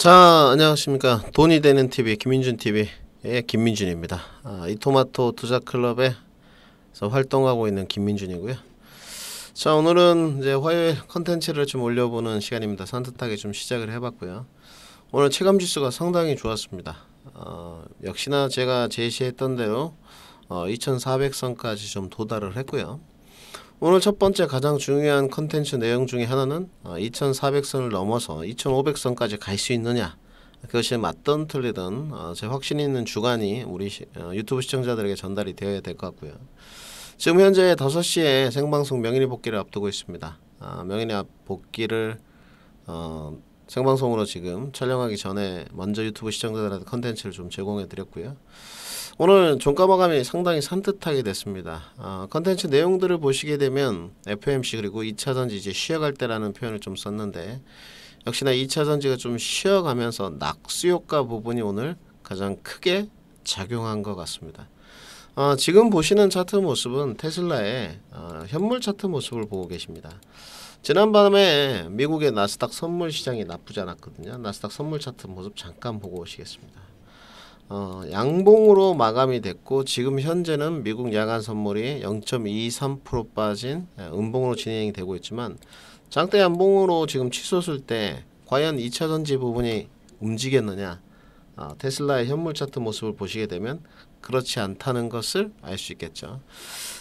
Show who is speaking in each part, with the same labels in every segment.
Speaker 1: 자, 안녕하십니까. 돈이 되는 TV 김민준 TV의 김민준입니다. 이토마토 투자클럽에서 활동하고 있는 김민준이고요. 자, 오늘은 이제 화요일 컨텐츠를 좀 올려보는 시간입니다. 산뜻하게 좀 시작을 해봤고요. 오늘 체감지수가 상당히 좋았습니다. 역시나 제가 제시했던 대로 2400선까지 좀 도달을 했고요. 오늘 첫 번째 가장 중요한 컨텐츠 내용 중에 하나는 2400선을 넘어서 2500선까지 갈 수 있느냐, 그것이 맞든 틀리든 제 확신 있는 주관이 우리 유튜브 시청자들에게 전달이 되어야 될 것 같고요. 지금 현재 5시에 생방송 명인이 복귀를 앞두고 있습니다. 명인이 복귀를 생방송으로 지금 촬영하기 전에 먼저 유튜브 시청자들한테 컨텐츠를 좀 제공해 드렸고요. 오늘 종가 마감이 상당히 산뜻하게 됐습니다. 컨텐츠 내용들을 보시게 되면 FOMC 그리고 2차전지 이제 쉬어갈 때라는 표현을 좀 썼는데, 역시나 2차전지가 좀 쉬어가면서 낙수효과 부분이 오늘 가장 크게 작용한 것 같습니다. 지금 보시는 차트 모습은 테슬라의 현물 차트 모습을 보고 계십니다. 지난밤에 미국의 나스닥 선물 시장이 나쁘지 않았거든요. 나스닥 선물 차트 모습 잠깐 보고 오시겠습니다. 양봉으로 마감이 됐고, 지금 현재는 미국 야간 선물이 0.23% 빠진 음봉으로 진행이 되고 있지만, 장대 양봉으로 지금 치솟을 때 과연 2차전지 부분이 움직였느냐, 테슬라의 현물 차트 모습을 보시게 되면 그렇지 않다는 것을 알 수 있겠죠.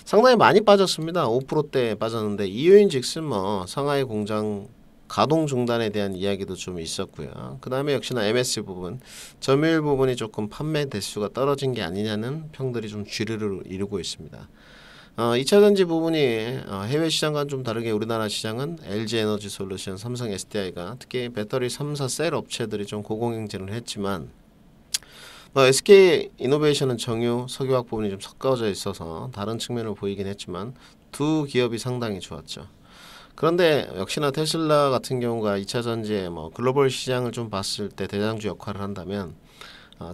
Speaker 1: 상당히 많이 빠졌습니다. 5%대 빠졌는데, 이유인즉슨 상하이 공장 가동 중단에 대한 이야기도 좀 있었고요. 그 다음에 역시나 MS 부분, 점유율 부분이 조금 판매 대수가 떨어진 게 아니냐는 평들이 좀 주류를 이루고 있습니다. 2차전지 부분이 해외 시장과는 좀 다르게 우리나라 시장은 LG에너지솔루션, 삼성 SDI가 특히 배터리 3사 셀 업체들이 좀 고공행진을 했지만, SK이노베이션은 정유, 석유화학 부분이 좀 섞어져 있어서 다른 측면을 보이긴 했지만 두 기업이 상당히 좋았죠. 그런데 역시나 테슬라 같은 경우가 2차전지의 글로벌 시장을 좀 봤을 때 대장주 역할을 한다면,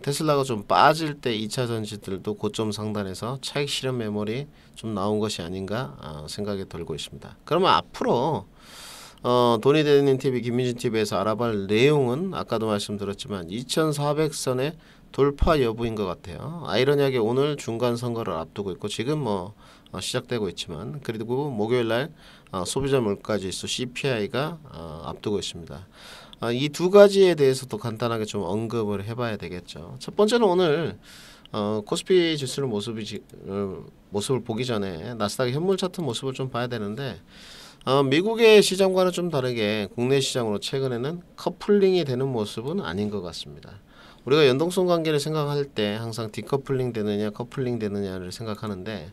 Speaker 1: 테슬라가 좀 빠질 때 2차전지들도 고점 상단에서 차익 실현 매물이 좀 나온 것이 아닌가 생각이 들고 있습니다. 그러면 앞으로 돈이 되는 TV 김민준 TV에서 알아볼 내용은 아까도 말씀드렸지만 2400선의 돌파 여부인 것 같아요. 아이러니하게 오늘 중간 선거를 앞두고 있고, 지금 시작되고 있지만, 그리고 목요일날 소비자 물가지수 CPI가 앞두고 있습니다. 이 두 가지에 대해서도 간단하게 좀 언급을 해봐야 되겠죠. 첫 번째는 오늘 코스피 지수의 모습을 보기 전에 나스닥의 현물 차트 모습을 좀 봐야 되는데, 미국의 시장과는 좀 다르게 국내 시장으로 최근에는 커플링이 되는 모습은 아닌 것 같습니다. 우리가 연동성 관계를 생각할 때 항상 디커플링 되느냐 커플링 되느냐를 생각하는데,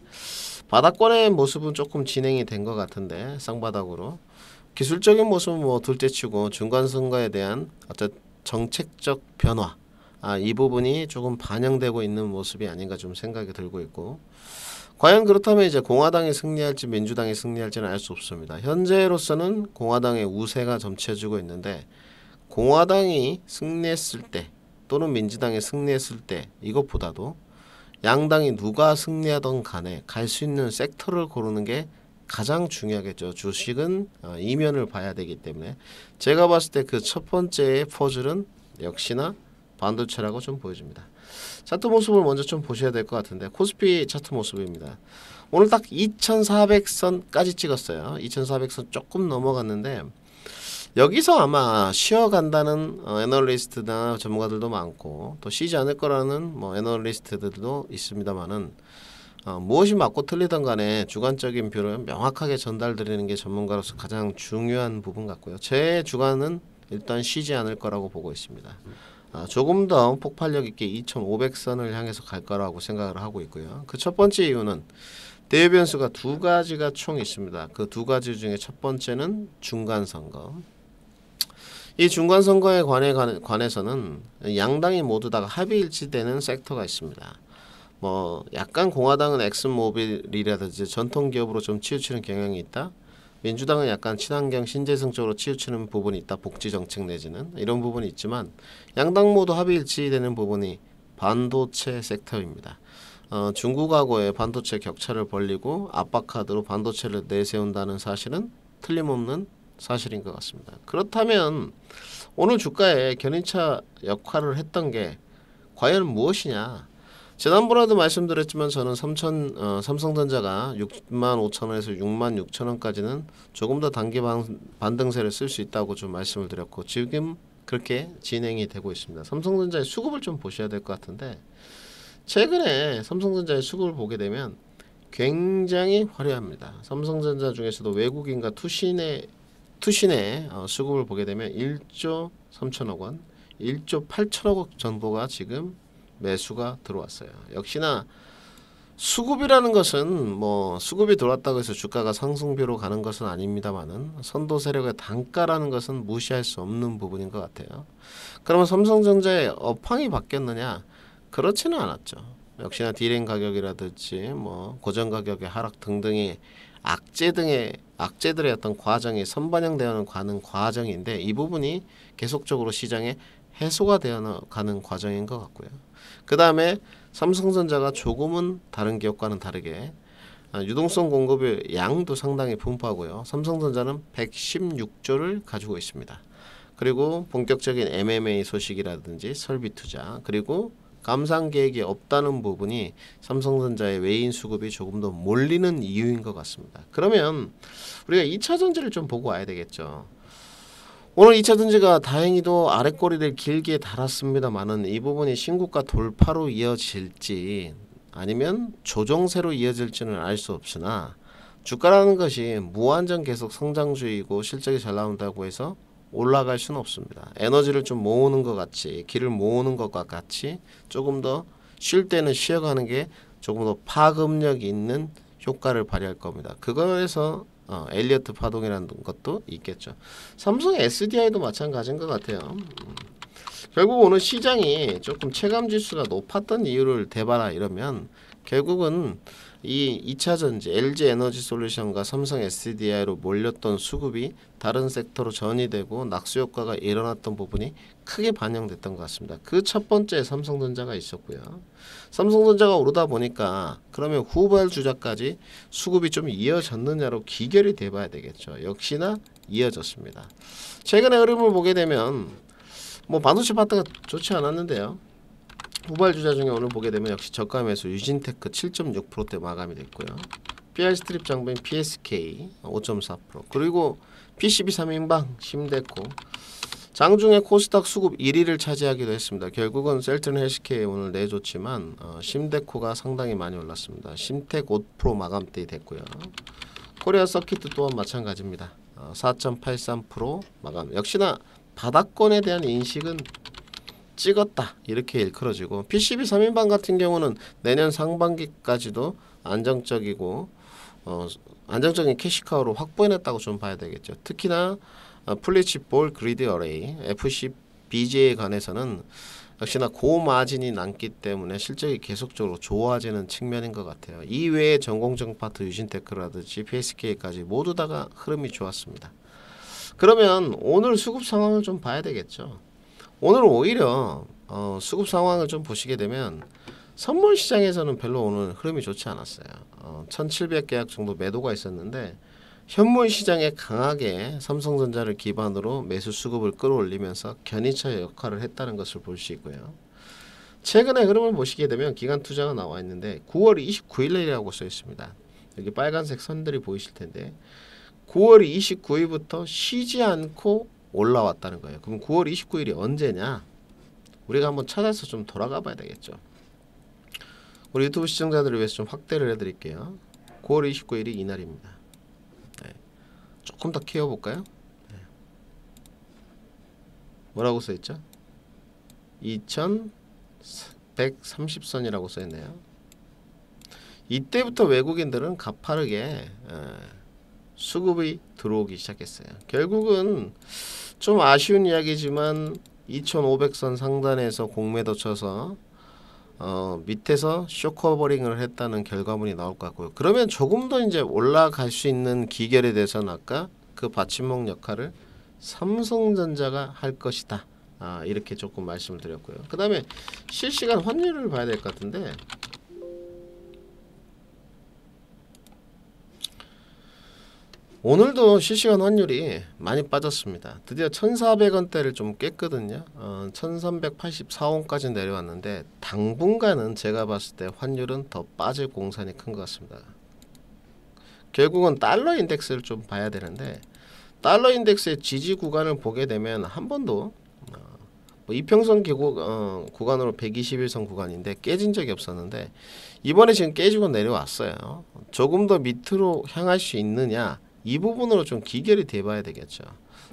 Speaker 1: 바닥권의 모습은 조금 진행이 된 것 같은데, 쌍바닥으로 기술적인 모습은 둘째치고 중간선거에 대한 어떤 정책적 변화, 이 부분이 조금 반영되고 있는 모습이 아닌가 좀 생각이 들고 있고, 과연 그렇다면 이제 공화당이 승리할지 민주당이 승리할지는 알 수 없습니다. 현재로서는 공화당의 우세가 점쳐지고 있는데, 공화당이 승리했을 때 또는 민주당이 승리했을 때 이것보다도 양당이 누가 승리하던 간에 갈 수 있는 섹터를 고르는 게 가장 중요하겠죠. 주식은 이면을 봐야 되기 때문에 제가 봤을 때 그 첫 번째의 퍼즐은 역시나 반도체라고 좀 보여집니다. 차트 모습을 먼저 좀 보셔야 될 것 같은데, 코스피 차트 모습입니다. 오늘 딱 2400선까지 찍었어요. 2400선 조금 넘어갔는데, 여기서 아마 쉬어간다는 애널리스트나 전문가들도 많고, 또 쉬지 않을 거라는 애널리스트들도 있습니다만은, 무엇이 맞고 틀리든 간에 주관적인 뷰를 명확하게 전달드리는 게 전문가로서 가장 중요한 부분 같고요. 제 주관은 일단 쉬지 않을 거라고 보고 있습니다. 조금 더 폭발력 있게 2500선을 향해서 갈 거라고 생각을 하고 있고요. 그 첫 번째 이유는 대외 변수가 두 가지가 총 있습니다. 그 두 가지 중에 첫 번째는 중간선거. 이 중간선거에 관해서는 양당이 모두 다 합의일치되는 섹터가 있습니다. 약간 공화당은 엑슨모빌이라든지 전통기업으로 좀 치우치는 경향이 있다. 민주당은 약간 친환경 신재생 쪽으로 치우치는 부분이 있다. 복지정책 내지는 이런 부분이 있지만, 양당 모두 합의일치되는 부분이 반도체 섹터입니다. 중국하고의 반도체 격차를 벌리고 압박카드로 반도체를 내세운다는 사실은 틀림없는 사실인 것 같습니다. 그렇다면 오늘 주가에 견인차 역할을 했던 게 과연 무엇이냐? 지난번에도 말씀드렸지만 저는 삼성전자가 65,000원에서 66,000원까지는 조금 더 단기 반등세를 쓸 수 있다고 좀 말씀을 드렸고 지금 그렇게 진행이 되고 있습니다. 삼성전자의 수급을 좀 보셔야 될 것 같은데 최근에 삼성전자의 수급을 보게 되면 굉장히 화려합니다. 삼성전자 중에서도 외국인과 투신의 수급을 보게 되면 1조 3천억 원, 1조 8천억 원 정도가 지금 매수가 들어왔어요. 역시나 수급이라는 것은 뭐 수급이 들어왔다고 해서 주가가 상승비로 가는 것은 아닙니다만은 선도 세력의 단가라는 것은 무시할 수 없는 부분인 것 같아요. 그러면 삼성전자의 업황이 바뀌었느냐? 그렇지는 않았죠. 역시나 디램 가격이라든지 뭐 고정 가격의 하락 등등이 악재들의 어떤 과정이 선반영되어 가는 과정인데 이 부분이 계속적으로 시장에 해소가 되어 가는 과정인 것 같고요. 그 다음에 삼성전자가 조금은 다른 기업과는 다르게 유동성 공급의 양도 상당히 분포하고요. 삼성전자는 116조를 가지고 있습니다. 그리고 본격적인 MMA 소식이라든지 설비 투자 그리고 감산 계획이 없다는 부분이 삼성전자의 외인 수급이 조금 더 몰리는 이유인 것 같습니다. 그러면 우리가 2차전지를 좀 보고 와야 되겠죠. 오늘 2차전지가 다행히도 아랫꼬리를 길게 달았습니다만은 이 부분이 신고가 돌파로 이어질지 아니면 조정세로 이어질지는 알 수 없으나 주가라는 것이 무한정 계속 성장주의고 실적이 잘 나온다고 해서 올라갈 수는 없습니다. 에너지를 좀 모으는 것 같이 길을 모으는 것과 같이 조금 더 쉴 때는 쉬어가는 게 조금 더 파급력이 있는 효과를 발휘할 겁니다. 그거에서 엘리어트 파동이라는 것도 있겠죠. 삼성 SDI도 마찬가지인 것 같아요. 결국 오늘 시장이 조금 체감지수가 높았던 이유를 대봐라 이러면 결국은 이 2차전지 LG에너지솔루션과 삼성 SDI로 몰렸던 수급이 다른 섹터로 전이되고 낙수효과가 일어났던 부분이 크게 반영됐던 것 같습니다. 그 첫 번째 삼성전자가 있었고요. 삼성전자가 오르다 보니까 그러면 후발 주자까지 수급이 좀 이어졌느냐로 기결이 돼봐야 되겠죠. 역시나 이어졌습니다. 최근의 흐름을 보게 되면 뭐 반도체 파트가 좋지 않았는데요. 후발 주자 중에 오늘 보게 되면 역시 저가 매수 유진테크 7.6%대 마감이 됐고요. PR 스트립 장부인 PSK 5.4% 그리고 PCB 3인방 심데코 장중에 코스닥 수급 1위를 차지하기도 했습니다. 결국은 셀트리온 헬스케어에 오늘 내줬지만 심데코가 상당히 많이 올랐습니다. 심텍 5% 마감대 됐고요. 코리아 서킷도 또한 마찬가지입니다. 4.83% 마감. 역시나 바닥권에 대한 인식은 찍었다 이렇게 일컬어지고 PCB 3인방 같은 경우는 내년 상반기까지도 안정적인 캐시카우로 확보해냈다고 좀 봐야 되겠죠. 특히나 플리치볼 그리드 어레이 FCBG에 관해서는 역시나 고마진이 남기 때문에 실적이 계속적으로 좋아지는 측면인 것 같아요. 이외에 전공정 파트 유진테크라든지 PSK까지 모두 다가 흐름이 좋았습니다. 그러면 오늘 수급 상황을 좀 봐야 되겠죠. 오늘 오히려 수급 상황을 좀 보시게 되면 선물 시장에서는 별로 오늘 흐름이 좋지 않았어요. 1700계약 정도 매도가 있었는데 현물 시장에 강하게 삼성전자를 기반으로 매수 수급을 끌어올리면서 견인차 역할을 했다는 것을 볼 수 있고요. 최근의 흐름을 보시게 되면 기간 투자가 나와 있는데 9월 29일이라고 써 있습니다. 여기 빨간색 선들이 보이실 텐데 9월 29일부터 쉬지 않고 올라왔다는 거예요. 그럼 9월 29일이 언제냐? 우리가 한번 찾아서 좀 돌아가 봐야 되겠죠. 우리 유튜브 시청자들을 위해서 좀 확대를 해드릴게요. 9월 29일이 이날입니다. 네. 조금 더 키워볼까요? 네. 뭐라고 써있죠? 2130선이라고 써있네요. 이때부터 외국인들은 가파르게 수급이 들어오기 시작했어요. 결국은 좀 아쉬운 이야기지만 2500선 상단에서 공매도 쳐서 밑에서 쇼커버링을 했다는 결과물이 나올 것 같고요. 그러면 조금 더 이제 올라갈 수 있는 기결에 대해서는 아까 그 받침목 역할을 삼성전자가 할 것이다. 이렇게 조금 말씀을 드렸고요. 그 다음에 실시간 환율을 봐야 될 것 같은데 오늘도 실시간 환율이 많이 빠졌습니다. 드디어 1,400원대를 좀 깼거든요. 1,384원까지 내려왔는데 당분간은 제가 봤을 때 환율은 더 빠질 공산이 큰 것 같습니다. 결국은 달러 인덱스를 좀 봐야 되는데 달러 인덱스의 지지 구간을 보게 되면 한 번도 이평선 구간으로 121선 구간인데 깨진 적이 없었는데 이번에 지금 깨지고 내려왔어요. 조금 더 밑으로 향할 수 있느냐, 이 부분으로 좀 기결이 돼봐야 되겠죠.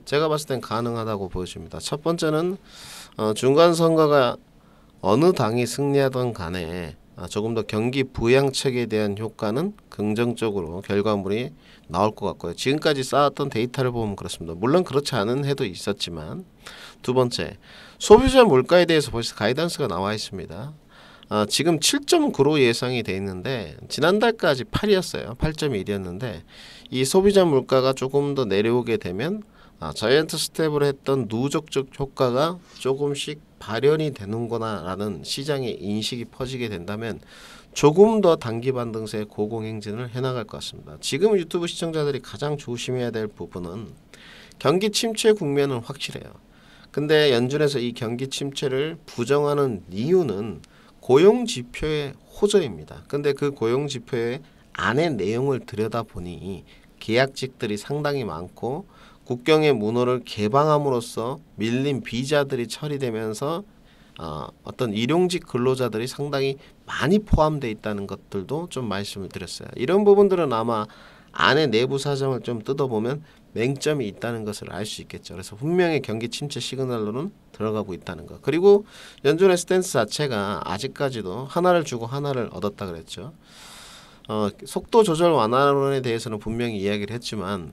Speaker 1: 제가 봤을 땐 가능하다고 보여집니다. 첫 번째는 중간 선거가 어느 당이 승리하던 간에 조금 더 경기 부양책에 대한 효과는 긍정적으로 결과물이 나올 것 같고요. 지금까지 쌓았던 데이터를 보면 그렇습니다. 물론 그렇지 않은 해도 있었지만, 두 번째, 소비자 물가에 대해서 벌써 가이던스가 나와 있습니다. 지금 7.9로 예상이 돼 있는데 지난달까지 8이었어요. 8.1이었는데 이 소비자 물가가 조금 더 내려오게 되면 자이언트 스텝을 했던 누적적 효과가 조금씩 발현이 되는구나 라는 시장의 인식이 퍼지게 된다면 조금 더 단기 반등세의 고공행진을 해나갈 것 같습니다. 지금 유튜브 시청자들이 가장 조심해야 될 부분은 경기 침체 국면은 확실해요. 근데 연준에서 이 경기 침체를 부정하는 이유는 고용지표의 호조입니다. 근데 그 고용지표의 안의 내용을 들여다보니 계약직들이 상당히 많고 국경의 문호를 개방함으로써 밀린 비자들이 처리되면서 어떤 일용직 근로자들이 상당히 많이 포함되어 있다는 것들도 좀 말씀을 드렸어요. 이런 부분들은 아마 안의 내부 사정을 좀 뜯어보면 맹점이 있다는 것을 알 수 있겠죠. 그래서 분명히 경기 침체 시그널로는 들어가고 있다는 것. 그리고 연준의 스탠스 자체가 아직까지도 하나를 주고 하나를 얻었다 그랬죠. 속도 조절 완화론에 대해서는 분명히 이야기를 했지만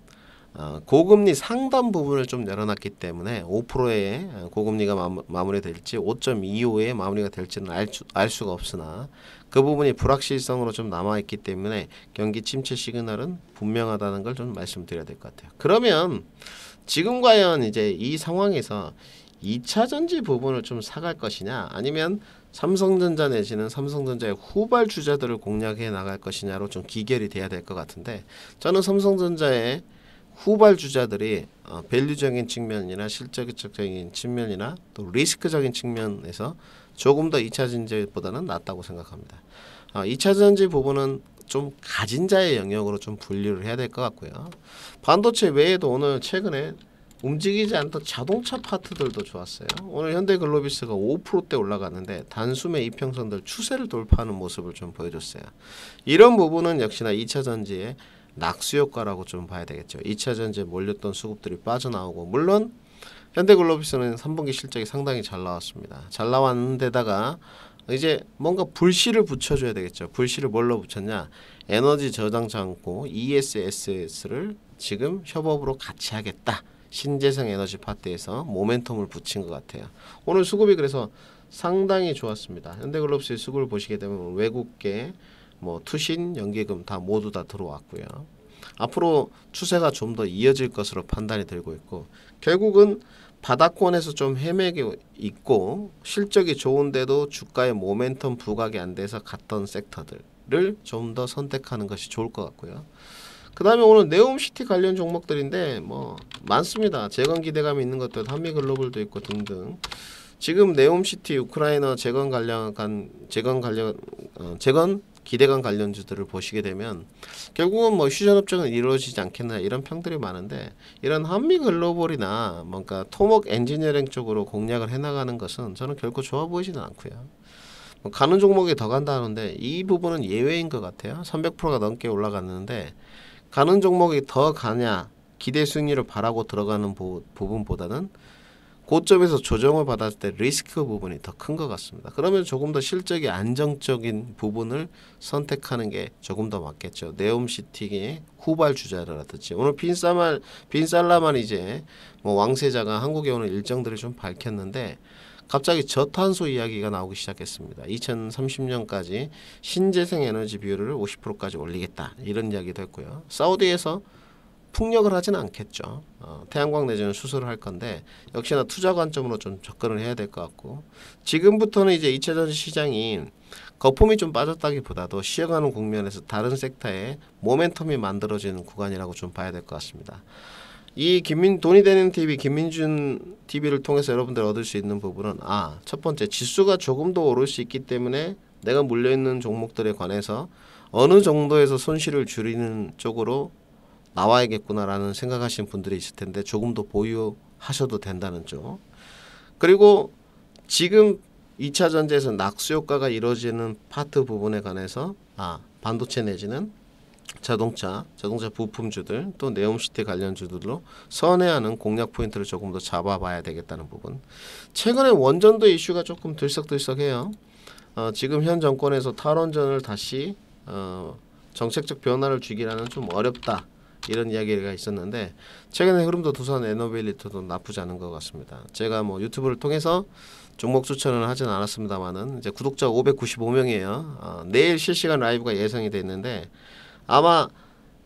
Speaker 1: 고금리 상단 부분을 좀 열어놨기 때문에 5%의 고금리가 마무리될지 5.25에 마무리가 될지는 알 수가 없으나 그 부분이 불확실성으로 좀 남아있기 때문에 경기 침체 시그널은 분명하다는 걸 좀 말씀드려야 될 것 같아요. 그러면 지금 과연 이제 이 상황에서 2차전지 부분을 좀 사갈 것이냐, 아니면 삼성전자 내지는 삼성전자의 후발주자들을 공략해 나갈 것이냐로 좀 기결이 돼야 될 것 같은데, 저는 삼성전자의 후발주자들이 밸류적인 측면이나 실적적인 측면이나 또 리스크적인 측면에서 조금 더 2차전지보다는 낫다고 생각합니다. 2차전지 부분은 좀 가진 자의 영역으로 좀 분류를 해야 될 것 같고요. 반도체 외에도 오늘 최근에 움직이지 않던 자동차 파트들도 좋았어요. 오늘 현대글로비스가 5%대 올라갔는데 단숨에 이평선들 추세를 돌파하는 모습을 좀 보여줬어요. 이런 부분은 역시나 2차전지의 낙수 효과라고 좀 봐야 되겠죠. 2차전지에 몰렸던 수급들이 빠져나오고, 물론 현대글로비스는 3분기 실적이 상당히 잘 나왔습니다. 잘 나왔는데다가 이제 뭔가 불씨를 붙여줘야 되겠죠. 불씨를 뭘로 붙였냐, 에너지 저장 창고 ESS를 지금 협업으로 같이 하겠다, 신재생 에너지 파트에서 모멘텀을 붙인 것 같아요. 오늘 수급이 그래서 상당히 좋았습니다. 현대글로비스의 수급을 보시게 되면 외국계 투신, 연계금 다 모두 다 들어왔고요. 앞으로 추세가 좀 더 이어질 것으로 판단이 들고 있고, 결국은 바닥권에서 좀 헤매고 있고 실적이 좋은데도 주가의 모멘텀 부각이 안 돼서 갔던 섹터들을 좀 더 선택하는 것이 좋을 것 같고요. 그 다음에 오늘 네옴시티 관련 종목들인데 많습니다. 재건 기대감이 있는 것도 한미글로벌도 있고 등등. 지금 네옴시티 우크라이나 재건 기대감 관련주들을 보시게 되면 결국은 휴전 협정은 이루어지지 않겠나, 이런 평들이 많은데, 이런 한미글로벌이나 뭔가 토목 엔지니어링 쪽으로 공략을 해나가는 것은 저는 결코 좋아 보이지는 않고요. 가는 종목이 더 간다 하는데 이 부분은 예외인 것 같아요. 300%가 넘게 올라갔는데 가는 종목이 더 가냐, 기대 수익률을 바라고 들어가는 부분보다는 고점에서 조정을 받았을 때 리스크 부분이 더 큰 것 같습니다. 그러면 조금 더 실적이 안정적인 부분을 선택하는 게 조금 더 맞겠죠. 네옴시티의 후발주자라든지, 오늘 빈살라만 이제 왕세자가 한국에 오는 일정들을 좀 밝혔는데 갑자기 저탄소 이야기가 나오기 시작했습니다. 2030년까지 신재생 에너지 비율을 50%까지 올리겠다, 이런 이야기도 했고요. 사우디에서 풍력을 하지는 않겠죠. 태양광 내지는 수소를 할 건데 역시나 투자 관점으로 좀 접근을 해야 될 것 같고, 지금부터는 이제 2차 전지 시장이 거품이 좀 빠졌다기보다도 쉬어가는 국면에서 다른 섹터에 모멘텀이 만들어지는 구간이라고 좀 봐야 될 것 같습니다. 이 돈이 되는 TV 김민준 TV를 통해서 여러분들 얻을 수 있는 부분은, 첫 번째 지수가 조금 더 오를 수 있기 때문에 내가 물려있는 종목들에 관해서 어느 정도에서 손실을 줄이는 쪽으로 나와야겠구나라는 생각하시는 분들이 있을 텐데 조금 더 보유하셔도 된다는 쪽. 그리고 지금 2차 전지에서 낙수 효과가 이루어지는 파트 부분에 관해서 반도체 내지는 자동차 부품주들 또 네옴시티 관련주들로 선회하는 공략 포인트를 조금 더 잡아봐야 되겠다는 부분. 최근에 원전도 이슈가 조금 들썩들썩해요. 지금 현 정권에서 탈원전을 다시 정책적 변화를 주기라는 좀 어렵다 이런 이야기가 있었는데, 최근의 흐름도 두산 에너빌리티도 나쁘지 않은 것 같습니다. 제가 뭐 유튜브를 통해서 종목 추천을 하진 않았습니다만은 이제 구독자 595명이에요. 내일 실시간 라이브가 예상이 돼 있는데 아마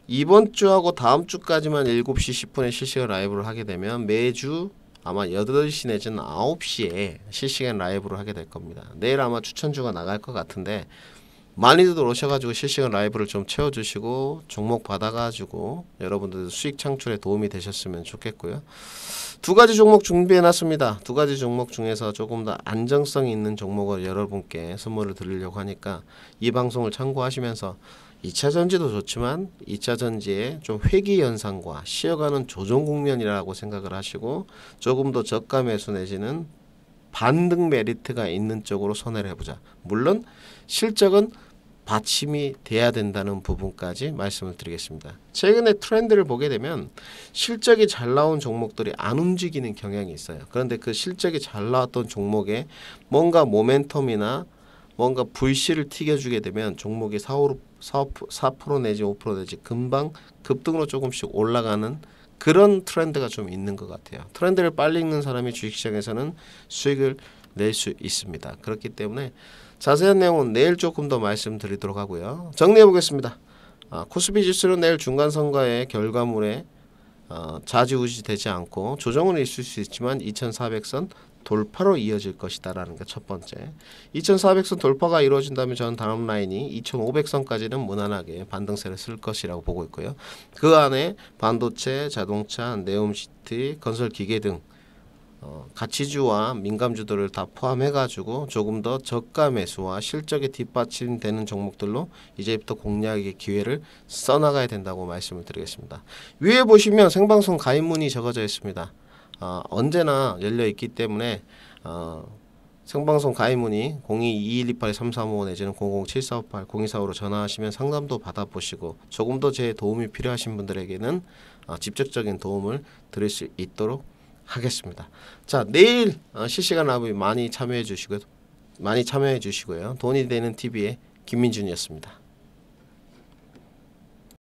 Speaker 1: 이번 주하고 다음 주까지만 7시 10분에 실시간 라이브를 하게 되면 매주 아마 8시 내지는 9시에 실시간 라이브를 하게 될 겁니다. 내일 아마 추천주가 나갈 것 같은데 많이들 오셔가지고 실시간 라이브를 좀 채워주시고 종목 받아가지고 여러분들 수익 창출에 도움이 되셨으면 좋겠고요. 2가지 종목 준비해놨습니다. 2가지 종목 중에서 조금 더 안정성 있는 종목을 여러분께 선물을 드리려고 하니까 이 방송을 참고하시면서 2차 전지도 좋지만 2차 전지의 좀 회귀 현상과 쉬어가는 조정 국면이라고 생각을 하시고 조금 더 저가 매수 내지는 반등 메리트가 있는 쪽으로 선회를 해보자. 물론 실적은 받침이 돼야 된다는 부분까지 말씀을 드리겠습니다. 최근에 트렌드를 보게 되면 실적이 잘 나온 종목들이 안 움직이는 경향이 있어요. 그런데 그 실적이 잘 나왔던 종목에 뭔가 모멘텀이나 뭔가 불씨를 튀겨주게 되면 종목이 4% 내지 5% 내지 금방 급등으로 조금씩 올라가는 그런 트렌드가 좀 있는 것 같아요. 트렌드를 빨리 읽는 사람이 주식시장에서는 수익을 낼 수 있습니다. 그렇기 때문에 자세한 내용은 내일 조금 더 말씀드리도록 하고요. 정리해 보겠습니다. 코스피 지수는 내일 중간선거의 결과물에 좌지우지 되지 않고 조정은 있을 수 있지만 2400선 돌파로 이어질 것이다 라는 게 첫 번째. 2400선 돌파가 이루어진다면 저는 다음 라인이 2500선까지는 무난하게 반등세를 쓸 것이라고 보고 있고요. 그 안에 반도체, 자동차, 네옴시티, 건설기계 등 가치주와 민감주들을 다 포함해가지고 조금 더 저가 매수와 실적에 뒷받침되는 종목들로 이제부터 공략의 기회를 써나가야 된다고 말씀을 드리겠습니다. 위에 보시면 생방송 가입문이 적어져 있습니다. 언제나 열려 있기 때문에 생방송 가입문이 02-2128-3355 내지는 00-7458 0245로 전화하시면 상담도 받아보시고 조금 더 제 도움이 필요하신 분들에게는 직접적인 도움을 드릴 수 있도록 하겠습니다. 자, 내일 실시간 라이브 많이 참여해 주시고요. 돈이 되는 TV의 김민준이었습니다.